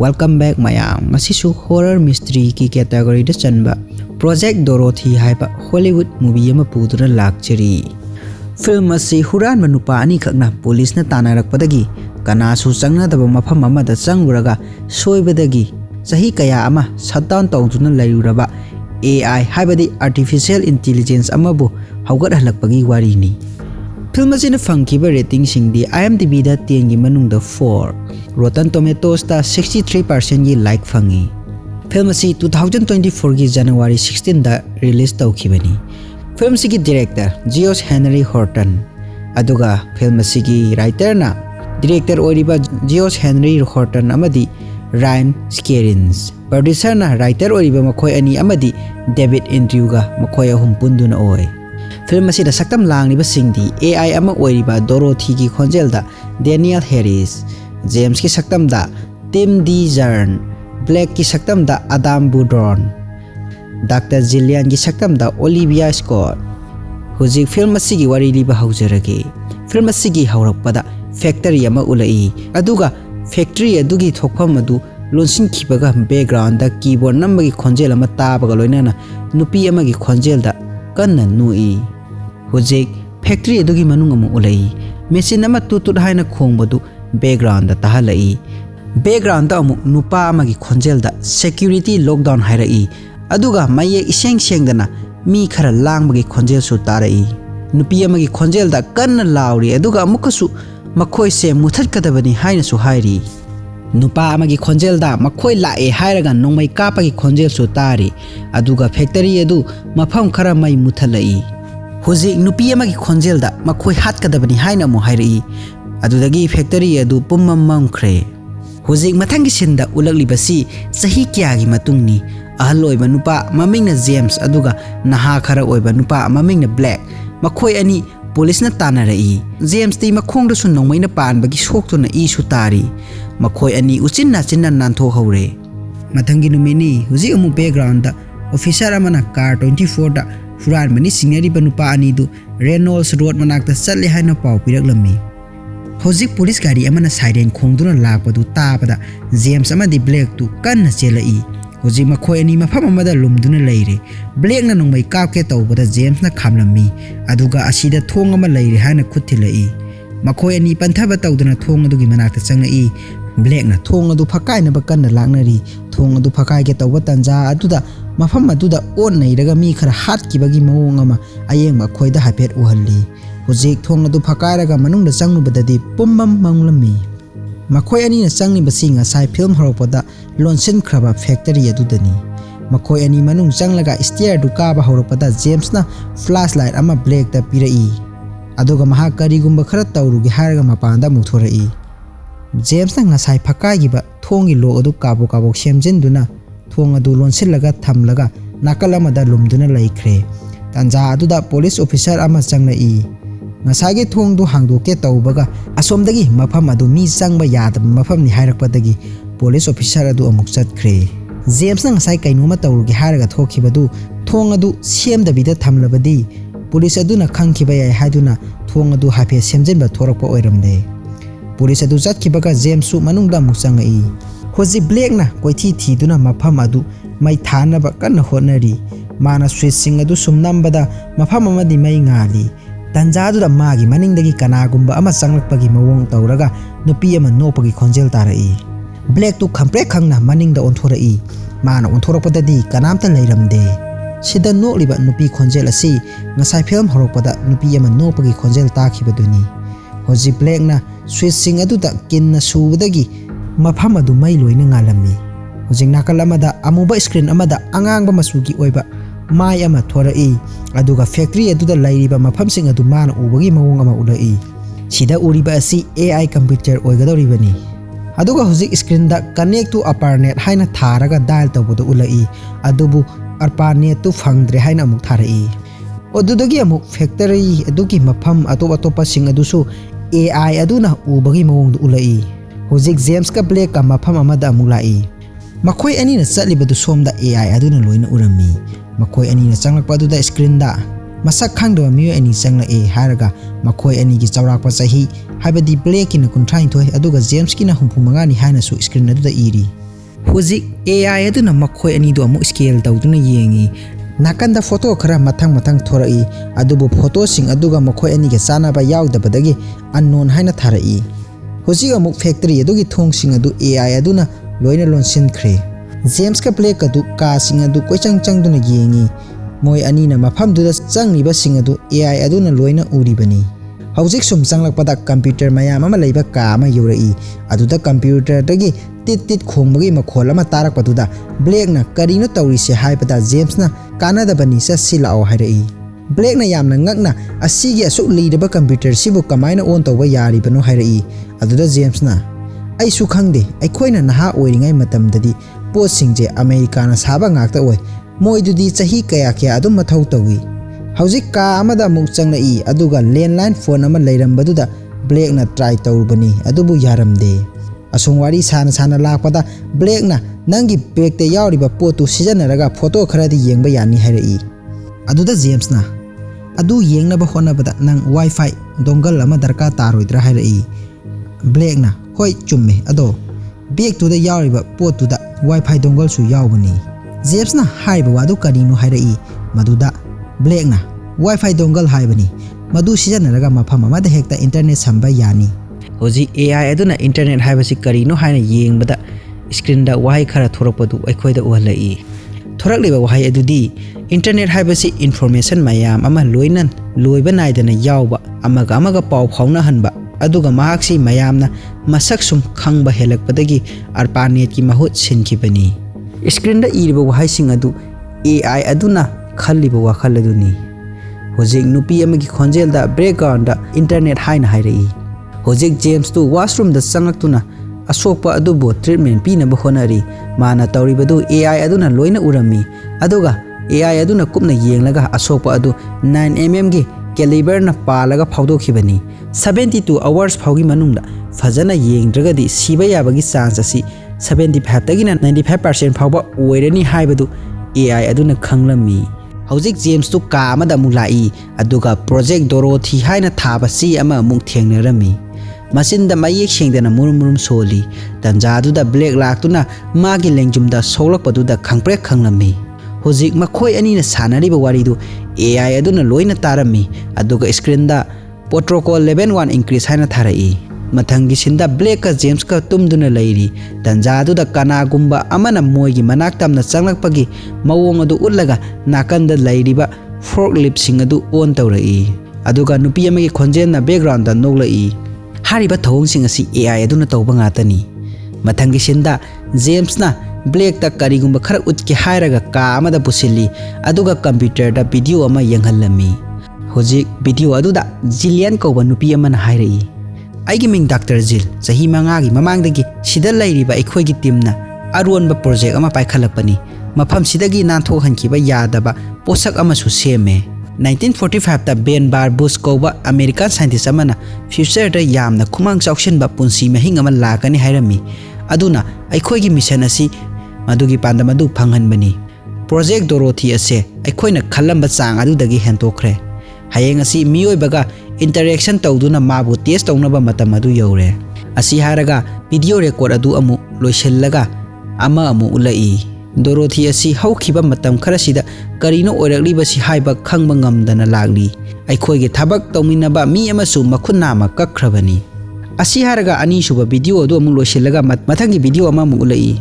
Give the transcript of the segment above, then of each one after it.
Welcome back mayam. Masisu horror mystery ki category da chanba Project Dorothy haiba Hollywood movie ama pudura lakchari. Film asi huran manupa ani khakna police na tanarakpadagi kanasu changnadaba mafam amada changluraga soibadagi sahi kaya ama shutdown tawduna layuraba AI haibadi artificial intelligence amabu haugat halakpagi warini. Film asina fangkiba rating singdi IMDb da 10 gi manungda 4, Rotten Tomatoes da 63% gi like fangi. Film asi 2024 gi January 16 da release tawkhibani. Film sigi director George Henry Horton, aduga film sigi writer na director oriba George Henry Horton amadi Ryan Skerins, producer na writer oriba makoy ani amadi David Andrewga makoy ahum punduna oy. Film asi da saktam langniba singdi AI ama oiriba Dorothy ki khonjelda Daniel Harris, James ki saktam da Tim D. Zern, Black ki saktam da Adam Budron, Dr. Jillian ki saktam da Olivia Scott. Huzik film asigi wari liba haujarage. Film asigi haurakpada factory ama ulai, aduga factory adugi thokpham adu lonsin khibaga background da keyboard namagi khonjel ama tabaga loinana nupi amagi khonjel da kanna nui. Huzik factory adugi manung ama ulai, machine ama tutut haina khongbadu background da tahalai. Background da amu nupa amagi khonjel da security lockdown hairai, aduga maye iseng sengdana mi khara langbagi khonjel su tarai. Nupi amagi khonjel da kanna lauri aduga amukasu makhoi se muthat kadabani haina su hairi. Nupa amagi khonjel da makhoi lae hairaga nongmai kapagi khonjel su tari, aduga factory adu mafam khara mai muthalai. Huzik nupi amagi khonjel da makhoi hat kadabani haina mo hairi, adudagi factory adu pummam mamkhre. Huzik mathangi sinda ulaklibasi sahi kyagi matungni ahal oiba nupa mamingna James aduga naha khara oiba nupa mamingna Black makhoi ani police na tanarai. James ti makhongda su nongmai na panbagi soktuna isu tari, makhoi ani uchinna chinna nantho haure. Mathangi numini huzik amu background da officer amana car 24 da furan mani singnari banupa ani du Reynolds Road manakta chatle haina pau piraklami. Huzik police gari amana siren khongduna lakpadu tabada James amadi Black tu kanna chelai. Huzik makhoi ani mafam amada lumduna leire. Black na nongmai kapke tawbada James na khamlami, aduga asida thong ama leire haina khuthilai. Makhoi ani panthaba tawduna thong adugi manakta changai. Black na thong adu phakai na bakanna langnari, thong adu phakai ke tawba tanja aduda mafam aduda on nairaga mi khara hat kibagi mawong ama ayeng makhoi da hapet uhalli. Huzik thong adu phakairaga manungda changnubadadi pummam manglami. Makhoi ani na changni basi ngasai film horopada lonsin khraba factory adudani. Makhoi ani manung changlaga stair du kaba horopada James na flashlight ama Black da pirai, aduga maha karigumba khara tawrugi haraga mapanda muthorai. James na ngasai phakai giba thongi lo adu kabo kabo semjinduna thong adu lonsilaga thamlaga nakalamada lumduna laikhre. Tanja aduda police officer ama changlai. Ngasagi thong du hangdoke tawbaga asomdagi mafam adu mi changba yadaba mafam ni hairakpadagi police officer adu amuk chatkre. James na ngasai kainoma tawrugi haraga thokhibadu thong adu semdabida thamlabadi police aduna khangkhiba yai haiduna thong adu hape semjinba thorakpa oiramde. Police adu chatkibaga James su manungda amuk changai. Hoji Black na koithi thiduna mafam adu mai thanaba kanna honari, mana switch sing adu sumnambada mafam amadi mai ngali. Tanja da magi maningdagi kanagumba ama changlakpagi mawong tawraga nupi ama nopagi khonjel tarai. Black tu khamprek khangna maningda onthorai, mana onthorakpadadi kanamta leiramde. Sida nokliba nupi khonjel asi ngasai film horokpada nupi ama nopagi khonjel takhibaduni. Hoji Black na switch sing aduda kinna subadagi mafam adu mai loina ngalami. Hojing nakal amada amuba screen amada angangba masugi oiba mai ama thorai, aduga factory aduda lairiba mafamsing adu mana ubagi mawong ama ulai. Sida uriba asi AI computer oigadoribani. Aduga huzik screen da connect to ARPANET haina tharaga dial tawbodu ulai, adubu ARPANET tu phangdre haina amuk tharai. Odudagi amuk factory adugi mafam atopa sing adusu AI aduna ubagi mawong ulai. Huzik James ka Black ka mafam amada amuk lai. Makhoi ani na chatlibadu somda AI aduna loina urami. Makhoi ani na changlakpa aduda screen da masak khangdwa miyo ani changlae haraga makhoi ani gi chawrakpa chahi haibadi Black ki na 39 aduga James ki na 35 ni haina su screen aduda iri. Huzik AI aduna makhoi ani do amu scale tawduna yengi nakanda photo khara mathang thorai adubu photo sing aduga makhoi ani ge sana ba yaudabadagi unknown haina tharai huzik amu factory adugi thong sing adu AI aduna loina lonsin khre James ka play kadu ka sing adu koichang duna yengi moi ani na mafam du da changni ba sing adu AI aduna loina uri bani Hauzik sum changlakpada computer mayam ama leiba ka ama yurai aduda computer dagi tit khongbagi makhol ama tarakpaduda Black na karino tawrise haipada James na kanada bani sa silao hairai Black na yamna ngakna asigi asuk leadaba computer sibu kamaina on tawba yari bano hairai aduda James na ai su khangde ai khoina naha oiringai matamdadi pot singje America na saba ngakta oi moidudi chahi kaya adum mathau tawi Hauzik ka amada muk changlai aduga landline phone ama leirambaduda Black na try tawbani adubu yaramde asungwari sana lakpada Black na nangi bag te yauriba potu sijanaraga photo kharadi yengba yani hairai aduda James na adu yengnaba honabada nang wifi dongle ama darka taroidra hairai Black na hoi chumme ado bag tu da yauriba potu da wifi dongle su yawbani James na haiba wadu karino hairai maduda Black na Wi-Fi dongle haibani madu sijanaraga mafam amada hekta internet samba yani Hoji AI aduna internet haibasi karino haina yengbada screen da wahai khara thorakpadu aikhoida uhalai thorakliba wahai adudi internet haibasi information mayam ama loinan loiba naidana yawba amaga paw phawna hanba aduga mahaksi mayamna masak sum khangba helakpadagi arpanet ki mahut sinkibani screen da iriba wahai sing adu AI aduna khaliba wakhal aduni Hojik nupi amagi khonjel da background da internet haina hairai Hojik James tu washroom da changaktuna asokpa adubu treatment pina ba honari mana tawribadu AI aduna loina urami aduga AI aduna kupna yenglaga asokpa adu 9mm gi caliber na palaga phawdokhibani 72 hours phawgi manungda fajana yengdragadi siba yabagi chance asi 75 tagina 95% phawba oirani haibadu AI aduna khanglami Hauzik James tu ka amada mulai aduga project Dorothy haina thaba si ama mung thengnarami masinda mayek sengdana murum soli tanjadu da Black laktuna magi lengjumda solakpaduda khangprek khanglami Hauzik makhoi ani na sanariba waridu AI aduna loina tarami aduga screen da protocol 11.1 increase haina tharai mathangi sinda Black ka James ka tumduna leiri tanjadu da kana gumba amana moigi manak tamna changlakpagi mawong adu ullaga nakanda leiriba forklift sing adu on tawrai aduga nupi amagi khonjen na background da noglai hariba thong sing asi AI aduna tawba ngatani mathangi sinda James na Black ta karigumba khara utki hairaga ka amada pusili aduga computer da video ama yenghalami hojik video aduda Jillian kawba nupi amana hairai Aigi ming Dr. Jill sahi mangagi mamangdagi sida lairiba aikhoigi teamna aronba project ama paikhalapani mafam sidagi nanthokhankiba yadaba posak ama su seme 1945 ta Ben Bar Bush koba American scientist amana future da yamna khumang chaukshenba punsi mahing ama lakani hairami aduna aikhoigi mission asi madugi pandamadu phanghanbani project Dorothy ase aikhoina khalamba chang adudagi hentokre hayeng asi mioi baga interaction tawduna mabu test tawnaba matam adu yore asi haraga video record adu amu loisellaga ama amu ulai Dorothy asi haukhiba matam kharasida karino oirakliba si haiba khangba ngamdana lagli aikhoige thabak tawminaba mi amasu makhunama kakhrabani asi haraga ani suba video adu amu loisellaga mathangi video ama amu ulai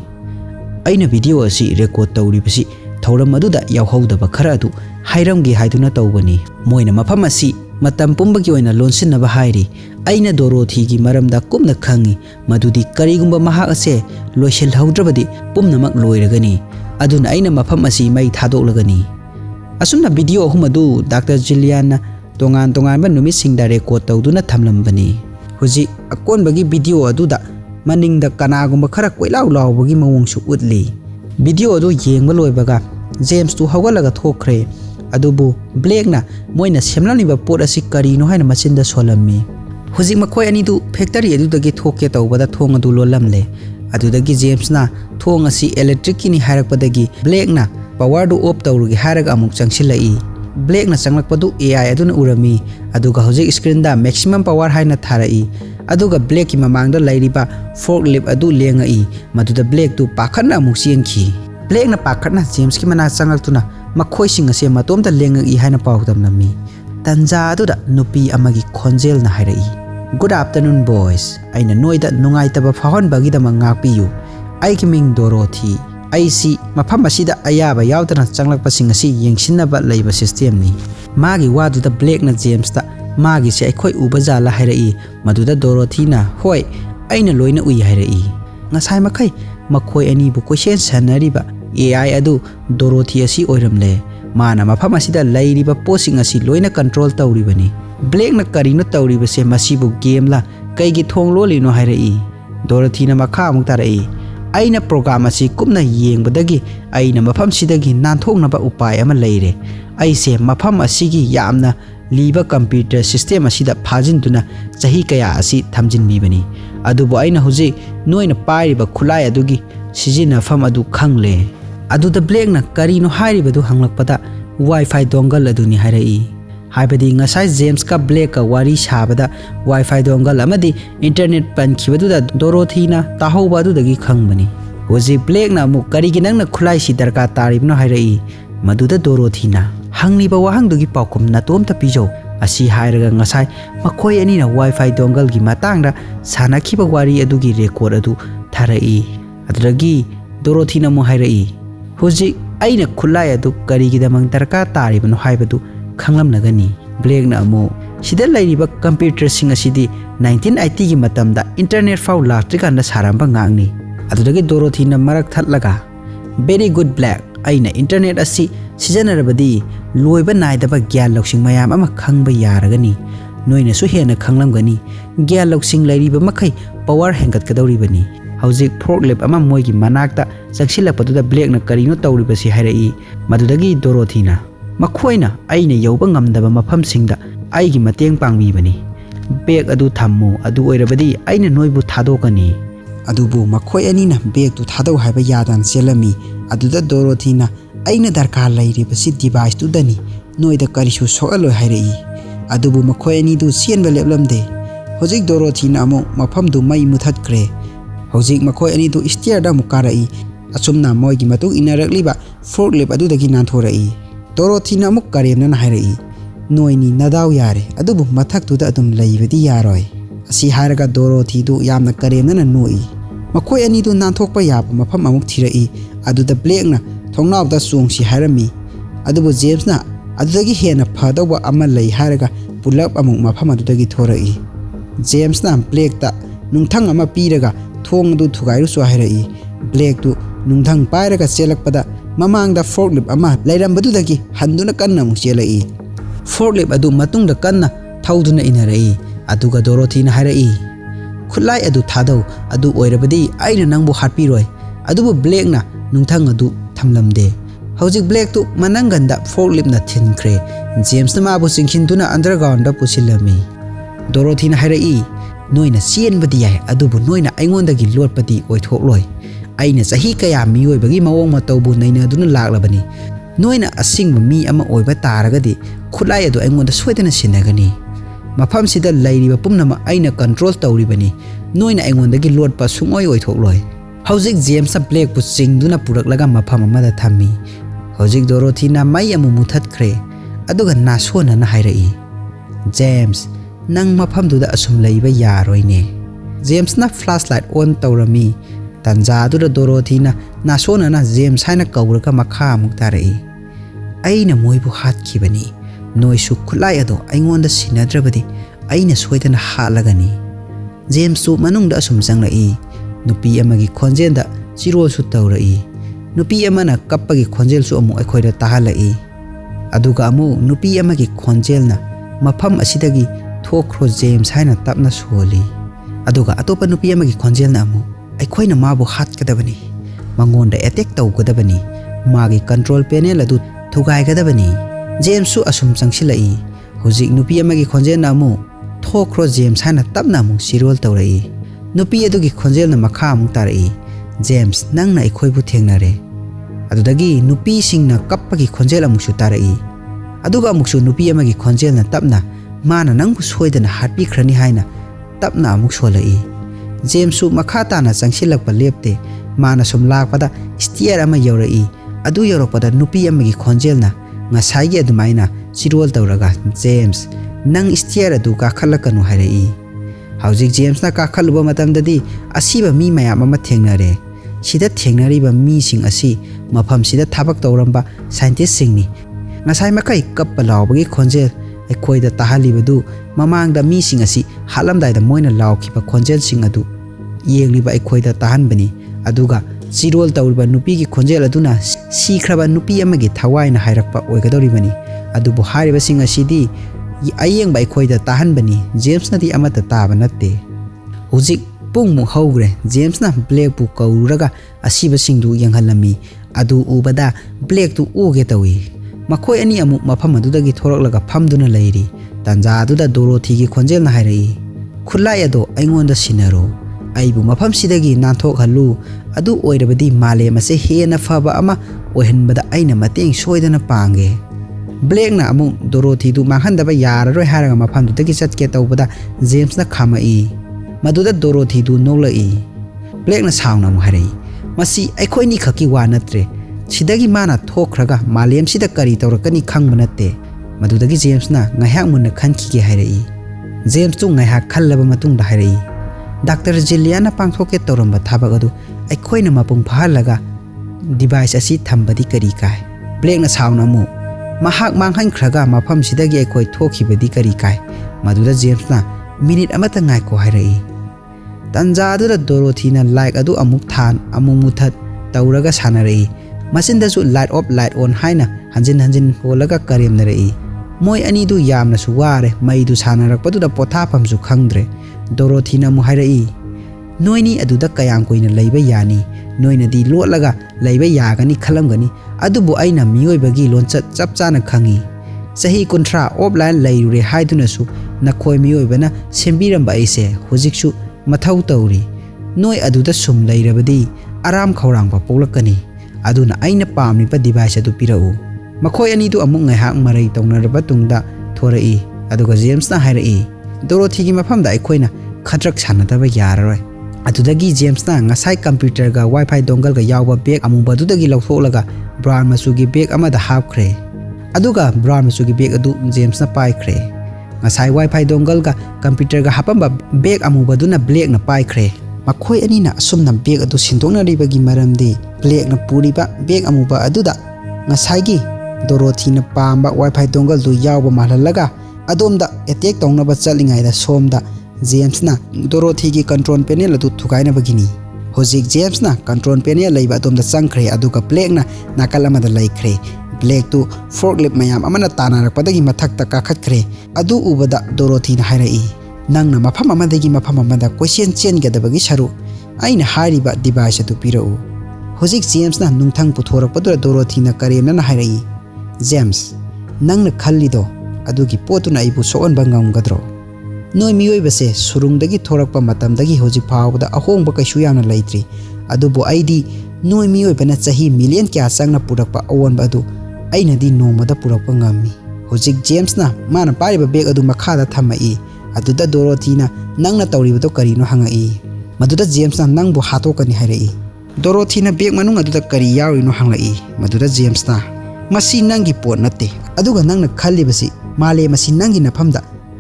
aina video asi record tawribasi thauram aduda yawhaudaba khara adu hairamgi haiduna tawbani moina mafam asi matam pumbagi oina lonsinaba hairi aina Dorothy gi maramda kumna khangi madudi karigumba mahak ase loisel haudrabadi pumnamak loiragani aduna aina mafam asi mai thadoklagani asumna video humadu Dr. Jillian tongan ba numit singda record tawduna thamlambani huji akonbagi video aduda maningda kanagumba khara koilaw lawbagi mawongsu utli video adu yengba loibaga James tu hawalaga thokre adubu Black na moina semlaniba pot asi karino haina machinda solami huji makhoi ani du factory adudagi thoke tawbada thong adu lolamle adudagi James na thong asi electric kini hairakpadagi Black na power du off tawrugi hairaga amuk changsilai Black na changlakpadu AI aduna urami aduga hojik screen da maximum power haina tharai aduga Blake ki mamangda lairiba forklift adu lengai maduda Blake tu pakhatna amuk siengki Blake na pakhatna James ki mana changaktuna makhoi sing ase matomda lengai haina pawdam nami tanja aduda nupi amagi khonjel na hairai Good afternoon boys aina noida nungai taba phahon bagi da mangakpiyu ai ki ming Dorothy ai si mafam asida ayaba yaudana changlak pasing asi yengsinaba leiba system ni magi wadu da Blake na James ta magi se akhoi uba jala hairai maduda Dorothy na hoi aina loina ui hairai ngasai makai makhoi ani bu question sanariba AI adu Dorothy asi oiramle mana mafam asida leiriba posing asi loina control tawribani Blake na karino tawriba se masibu game la kaigi thong lo lino hairai Dorothy na makha amuk tarai aina program asi kumna yengbadagi aina mafam sidagi nanthoknaba upai ama leire aise mafam asigi yamna liba computer system asida phajintuna chahi kaya asi thamjin bibani adubo aina hoji noina pairiba khulai adugi sijina fam adu khangle aduda Blake na karino hairibadu hanglakpada wifi dongle aduni hairai haibadi ngasai James ka Blake ka wari sabada wifi dongle amadi internet pankhibadu Dorothy na tahoba adudagi khangbani hoji Blake na mu karigi nangna khulai si darka taribno hairai maduda Dorothy na hangliba wahangdugi paukum natomta pijo asi hairaga ngasai makhoi ani na wifi dongle gi matangda sanakhiba wari adugi record adu tharai aduragi Dorothy na mu hairai hoji aina khulai adu karigi damang darka taribno haibadu khanglam nagani Blake na amu sida lairiba computer sing asidi 1980 gi matamda internet fau laktrika na saramba ngangni adudagi Dorothy na marak thatlaga very good Blake aina internet asi sijanarabadi loiba naidaba gyan loksing mayam ama khangba yaragani noina su hena khanglamgani gyan loksing lairiba makai power hengat kadawribani hauzik forklift ama moigi manakta saksilapatuda Blake na karino tawribasi hairai madudagi Dorothy na makhoina aina yoba ngamdaba mafamsingda aigi mateng pangbibani bag adu thammu adu oirabadi aina noibu thadokani adubu makhoi ani na bag tu thadaw haiba yadan selami aduda Dorothy na aina darkar lairibasi device tu dani noida karisu soalo hairai adubu makhoi ani du sienba leplamde hojik Dorothy na amo mafam du mai muthatkre hojik makhoi ani du stair da mukarai asumna moigi matung inarakliba forklift adu dagi nanthorai Dorothy na amuk karemna na hairai noini nadaw yare adubu mathak tu da adum laibadi yaroi asi haraga Dorothy du yamna karemna na noi makhoi ani du nanthokpa yapa mafam amuk thirai aduda Blake na thongnaw da sungsi harami adubu James na adudagi hena phadawa ama lei haraga pulap amuk mafam adudagi thorai James na Blake ta nungthang ama piraga thong du thugairu so hairai Blake tu nungthang pairaga chelakpada mamangda forklift ama lairambadudagi handuna kanna mu chelai forklift adu matungda kanna thauduna inarai aduga Dorothy na hairai khulai adu thadaw adu oirabadi aina nangbu hatpiroi adubu Blake na nungthang adu thamlamde hojik Blake tu mananganda forklift na thinkhre James na mabu singkhintuna underground da pusilami Dorothy na hairai noina sienbadi yai adubu noina aingondagi lotpati oithokloi aina sahi kaya miyoi bagi mawong matawbu naina duna laklabani noina asingba mi ama oiba taragadi khulai adu aingonda soidana sinagani mafam sida lairiba pumnama aina control tawribani noina aingondagi lotpa sungoi oithokloi hojik James Blake pu singduna puraklaga mafam amada thammi hojik Dorothy na mai amu muthatkre aduga nasona na hairai James nang mafam duda asum leiba yaroine James na flashlight on tawrami tanja adu Dorothy na nasona na James haina kauraka makha amuk tarai aina moibu hatkibani noisu khulai ado aingonda sinadrabadi aina soidana halagani James su manungda asum janglai nupi amagi khonjenda chirol su tawrai nupi amana kappagi khonjel su amu aikhoida tahalai aduga amu nupi amagi khonjel na mafam asidagi thokro James haina tapna soli aduga atopa nupi amagi khonjel na amu aikhoina mabu hatkadabani mangonda attack tawgadabani magi control panel adu thugaiggadabani James su asum changsilai hojik nupi amagi khonjel na amu thokro James haina tapna amu sirol tawrai nupi adugi khonjel na makha amu tarai James nangna aikhoibu thengnare adudagi nupi singna kappagi khonjel amu su tarai aduga amu su nupi amagi khonjel na tapna mana nangbu soidana hatpi khrani haina tapna amuk solai James su makha tana changsilakpa lepte mana sum lakpada stair ama yorai adu yorakpada nupi amagi khonjelna ngasai gi adumaina chirol tawraga James nang stair adu ka khalakanu harai Haujik James na ka khaluba matamdadi asiba mi mayam ama thengnare sida thengnariba mi sing asi mafam sida thabak tawramba scientist singni ngasai makai kappa lawbagi khonjel aikhoida tahalibadu mamangda mi sing asi halamdai da moina lawkhiba khonjel sing adu yengliba aikhoida tahanbani aduga chirol tawriba nupi gi khonjel aduna sikhraba nupi amagi thawaina hairakpa oigadoribani adubu hariba sing asidi ayeng bai khoida tahanbani James nadi amata taba natte hujik pung mu hogre James na black pu kauraga asiba singdu yanghalami adu ubada black tu uge tawi makhoi ani amu mafam adudagi thoraklaga phamduna leiri tanja aduda Dorothy gi khonjel na hairai khulai ado aingonda sinaro aibu mafam sidagi nanthok halu adu oirabadi male mase hena faba ama ohenbada aina mateng soidana pange Black na amung Dorothy du manghandaba yararoi haraga mafam dudagi chatke tawbada James na khamai maduda Dorothy du noglai Black na sauna mu harai masi aikhoi ni khaki wa natre sidagi mana thokraga malem sida kari tawrakani khangba natte madudagi James na ngahyak munna khankhige harai James tu ngahyak khallaba matungda harai Dr. Jilliana pangthoke tawramba thabak adu aikhoi na mapung phalaga device asi thambadi kari kai Black na sauna mu mahak manghan khraga mafam sidagi aikhoi thokhibadi kari kai maduda James na minute amata ngai ko harai tanja adu Dorothy na like adu amuk than amung muthat tawraga sanarai masinda su light off light on haina hanjin holaga karim narai moi ani du yamna su ware mai du sanarakpadu da pothapam su khangdre Dorothy na mu harai noini aduda kayam koina leiba yani noina di lotlaga leiba yagani khalamgani adubu aina miyoibagi lonchat chapchana khangi sahi kontra offline leire haiduna su nakhoi miyoibana sembiramba aise hojiksu mathau tawri noi aduda sum leirabadi aram khawrangba poklakani aduna aina pamnipa device adu pirau makhoi ani du amung ngahak marai tawnaraba tungda thorai aduga James na hairai Dorothy gi mafamda aikhoina khatrak sanadaba yararoi adudagi James na ngasai computer ga wifi dongle ga yawba bag amuba dudagi lawtholaga brown masugi bag amada hapkhre aduga brown masugi bag adu James na paikhre ngasai wifi dongle ga computer ga hapamba bag amuba duna black na paikhre makhoi ani na asumna bag adu sindongna ribagi maramdi black na puriba bag amuba aduda ngasai gi Dorothy na pamba wifi dongle du yawba malalaga adomda attack tawnaba chalingai da somda James na Dorothy gi control panel adu thukaina bagini hojik James na control panel leiba adomda changkhre aduga black na nakalama da laikhre black tu forklift mayam amana tanarakpadagi mathakta kakhatkre adu ubada Dorothy na hairai nangna mafam amadagi mafam amada question chen gadabagi saru aina hariba device adu pirau hojik James na nungthang puthorakpadura Dorothy na karemna na hairai James nangna khallido adugi potuna aibu soon bangam gadro noi miyoi base surungdagi thorakpa matamdagi hojik phawda ahongba kaisu yamna leitri adubu aidi noi miyoi bana chahi million kya changna purakpa awonba adu aina di nomada purakpa ngami hojik James na mana pariba bag adu makhada thamai aduda Dorothy na nangna tawribado karino hangai maduda James na nangbu hatokani hairai Dorothy na bag manung aduda kari yawino hangai maduda James na masi nangi pot natte aduga nangna khallibasi male masi nangi nafamda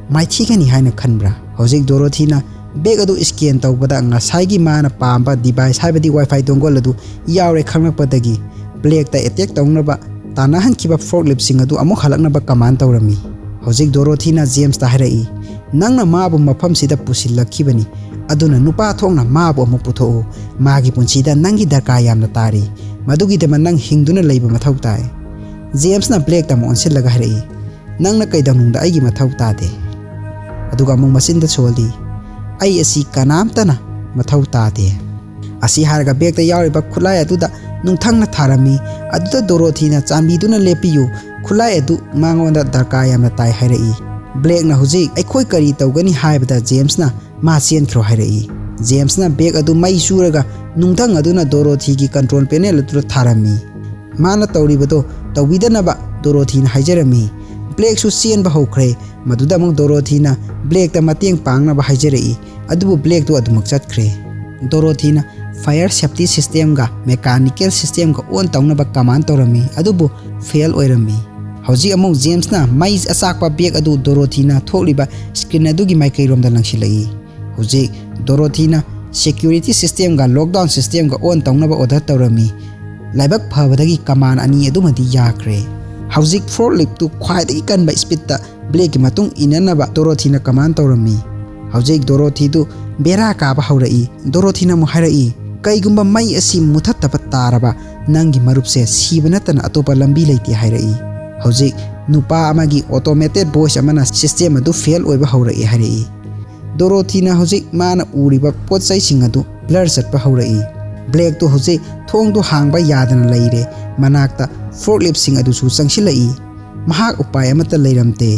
maithigani haina khanbra hojik Dorothy na bag adu scan tawbada ngasai gi mana pamba device haibadi wifi dongle adu yawre khangnapadagi black ta attack tawnaba tanahan kiba forklift sing adu amuk halaknaba command tawrami hojik Dorothy na James ta hairai nangna mabu mafam sida pusillakhibani aduna nupa thongna mabu amuk puthou magi punsida nangi darka yamna tari madugi de manang hingduna leiba mathau tai James na black ta mon sillaga hairai nangna kaidanungda aigi mathau tade aduga mung masinda soldi ai asi kanamtana mathau tade asi harga bag ta yawriba khulai aduda nungthangna tharami aduda Dorothy na chambiduna lepiyu khulai adu mangonda darka yamna tai hairai black na hujik aikhoi kari tawgani haibada James na ma chen khro hairai James na bag adu mai suraga nungthang aduna Dorothy gi control panel adu tharami mana tawribado tawbidanaba Dorothy na haijarami black su chen ba hokre maduda mong Dorothy na black ta mateng pangna ba haijarai अदुबु black तो अदुमक चटख्रे Dorothy na fire safety system ga mechanical system ga on taunaba command torami adubu fail oirami hauji among James na mais asakpa bag adu Dorothy na tholiba screen adu gi mai kairom da langsilai hauji Dorothy na security system ga lockdown system ga on taunaba order torami laibak phabadagi command ani adumadi yakre hauji forklift tu khwaidagi kanba speed ta blake matung inanaba Dorothy na command torami hauji Dorothy tu bera kaaba haurai Dorothy na mo harai kaigumba mai asi muthattaba taraba nangi marupse sibanatana atopa lambi leiti hairai hauji nupa amagi automated voice amana system adu fail oiba haurai harai Dorothy na hauji mana uriba potsai singadu blur chatpa haurai black to hauji thong do hangba yadana leire manakta forklift sing adu su changsilai mahak upay amata leiramte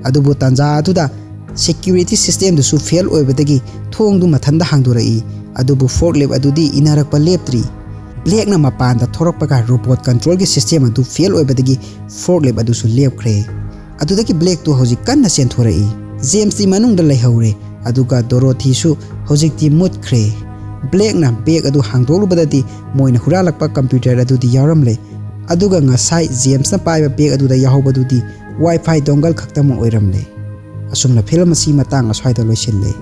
adubu tanja aduda security system du su fail oibadagi thong du mathanda hangdurai adubu forklift adudi inarakpa leptri black na mapanda thorakpa robot control gi system adu fail oibadagi forklift adu su lepkhre adudagi black tu hoji kanna sen thorai James ti manung da laihaure aduga Dorothy su hoji ti mutkhre black na bag adu hangdolu badati moina huralakpa computer adu di yaramle aduga ngasai James na paiba bag adu da yahobadudi wifi dongle khaktam oiramle asumna film asi matang aswai da loisille